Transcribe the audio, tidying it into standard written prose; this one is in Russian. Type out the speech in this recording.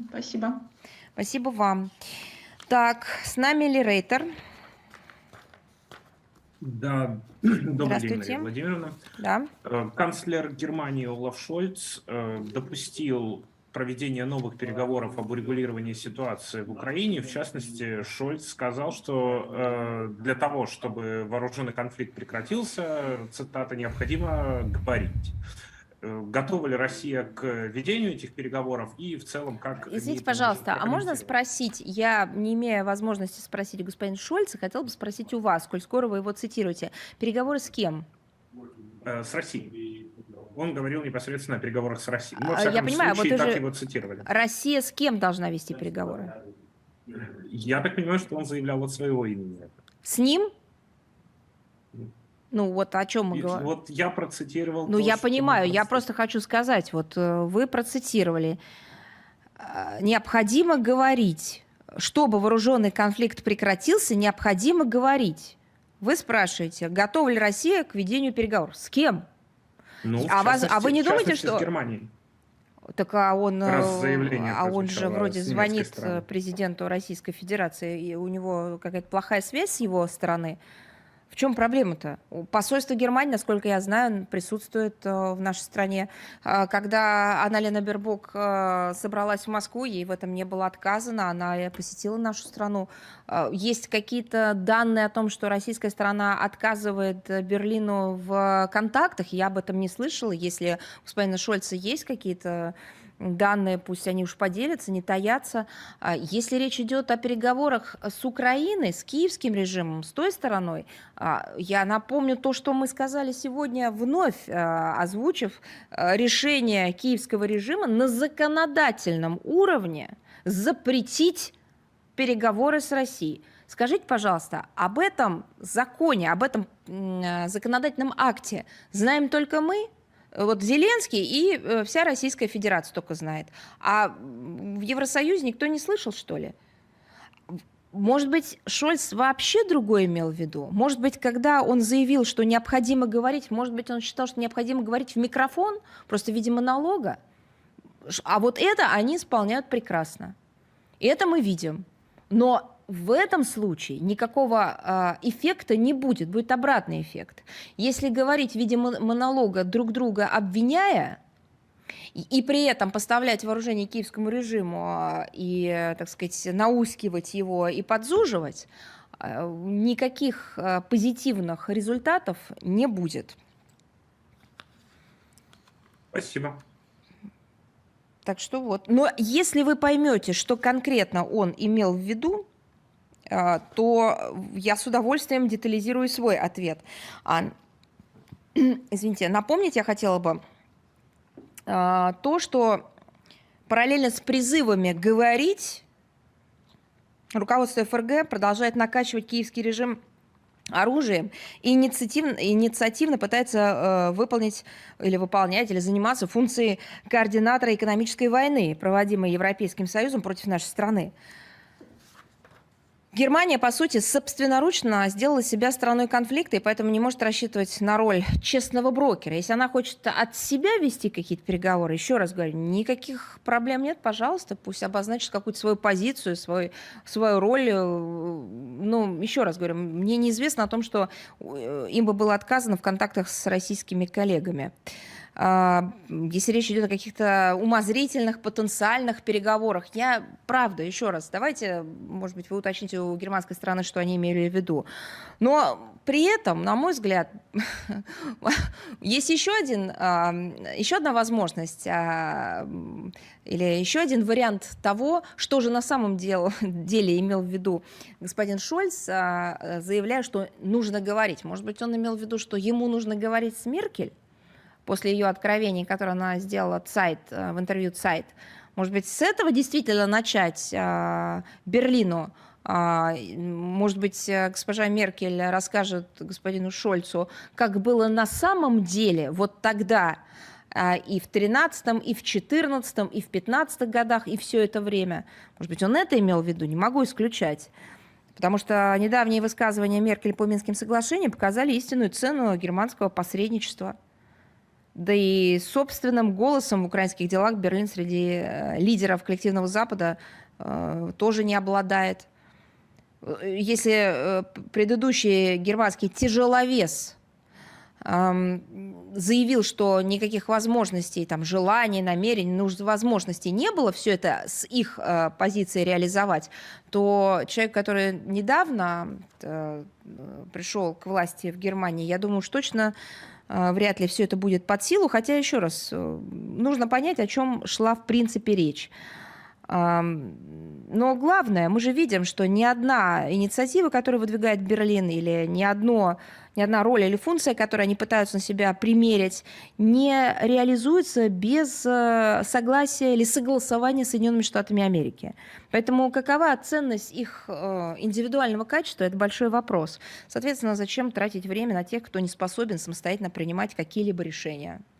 Спасибо. Спасибо вам. Так, с нами ли Рейтер? Да, добрый день, Мария Здравствуйте. Владимировна. Да. Канцлер Германии Олаф Шольц допустил проведение новых переговоров об урегулировании ситуации в Украине. В частности, Шольц сказал, что для того, чтобы вооруженный конфликт прекратился, цитата, необходимо говорить. Готова ли Россия к ведению этих переговоров и в целом как они Извините, это можно пожалуйста, а можно прокомментировать? спросить, я, не имея возможности спросить у господина Шольца, хотела бы спросить у вас, коль скоро вы его цитируете, переговоры с кем? С Россией. Он говорил непосредственно о переговорах с Россией. Ну, во Я всяком понимаю, вот случае, так уже его цитировали. Россия с кем должна вести переговоры? Я так понимаю, что он заявлял от своего имени. С ним? Ну вот о чем мы говорим. Вот я процитировал. Ну то, я что мы понимаю, я просто хочу сказать, вот вы процитировали, необходимо говорить, чтобы вооруженный конфликт прекратился, необходимо говорить. Вы спрашиваете, готова ли Россия к ведению переговоров? С кем? Ну, А вы не думаете, с что... Германией. Так Раз заявление он же прозвучало вроде с немецкой звонит стороны. президенту Российской Федерации, и у него какая-то плохая связь с его стороны. В чем проблема-то? Посольство Германии, насколько я знаю, присутствует в нашей стране. Когда Анна-Лена Бербок собралась в Москву, ей в этом не было отказано, она посетила нашу страну. Есть какие-то данные о том, что российская сторона отказывает Берлину в контактах? Я об этом не слышала. Если у господина Шольца есть какие-то данные, пусть они уж поделятся, не таятся. Если речь идет о переговорах с Украиной, с киевским режимом, с той стороной, я напомню то, что мы сказали сегодня, вновь озвучив решение киевского режима на законодательном уровне запретить переговоры с Россией. Скажите, пожалуйста, об этом законе, об этом законодательном акте знаем только мы? Вот Зеленский и вся Российская Федерация только знает. А в Евросоюзе никто не слышал, что ли? Может быть, Шольц вообще другое имел в виду? Может быть, когда он заявил, что необходимо говорить, может быть, он считал, что необходимо говорить в микрофон, просто в виде монолога? А вот это они исполняют прекрасно. И это мы видим. Но в этом случае никакого эффекта не будет, будет обратный эффект. Если говорить в виде монолога, друг друга обвиняя, и при этом поставлять вооружение киевскому режиму и, так сказать, наускивать его и подзуживать, никаких позитивных результатов не будет. Спасибо. Так что вот. Но если вы поймете, что конкретно он имел в виду, то я с удовольствием детализирую свой ответ. Извините, напомнить я хотела бы то, что параллельно с призывами говорить, руководство ФРГ продолжает накачивать киевский режим оружием и инициативно пытается выполнять, или заниматься функцией координатора экономической войны, проводимой Европейским Союзом против нашей страны. Германия, по сути, собственноручно сделала себя стороной конфликта и поэтому не может рассчитывать на роль честного брокера. Если она хочет от себя вести какие-то переговоры, еще раз говорю, никаких проблем нет, пожалуйста, пусть обозначит какую-то свою позицию, свою роль. Ну, еще раз говорю, мне неизвестно о том, что им бы было отказано в контактах с российскими коллегами. Если речь идет о каких-то умозрительных, потенциальных переговорах, я, правда, еще раз, давайте, может быть, вы уточните у германской стороны, что они имели в виду. Но при этом, на мой взгляд, есть еще одна возможность или еще один вариант того, что же на самом деле имел в виду господин Шольц, заявляя, что нужно говорить. Может быть, он имел в виду, что ему нужно говорить с Меркель? После ее откровений, которые она сделала в интервью Zeit. Может быть, с этого действительно начать Берлину? Может быть, госпожа Меркель расскажет господину Шольцу, как было на самом деле вот тогда, и в 13-м, и в 14-м, и в 15-х годах, и все это время. Может быть, он это имел в виду? Не могу исключать. Потому что недавние высказывания Меркель по Минским соглашениям показали истинную цену германского посредничества. Да и собственным голосом в украинских делах Берлин среди лидеров коллективного Запада тоже не обладает. Если предыдущий германский тяжеловес заявил, что никаких возможностей, там, желаний, намерений, нужд, возможностей не было все это с их позиции реализовать, то человек, который недавно пришел к власти в Германии, я думаю, уж точно вряд ли все это будет под силу, хотя, еще раз, нужно понять, о чем шла в принципе речь. Но главное, мы же видим, что ни одна инициатива, которую выдвигает Берлин, или ни одна роль или функция, которую они пытаются на себя примерить, не реализуется без согласия или согласования с Соединенными Штатами Америки. Поэтому какова ценность их индивидуального качества – это большой вопрос. Соответственно, зачем тратить время на тех, кто не способен самостоятельно принимать какие-либо решения?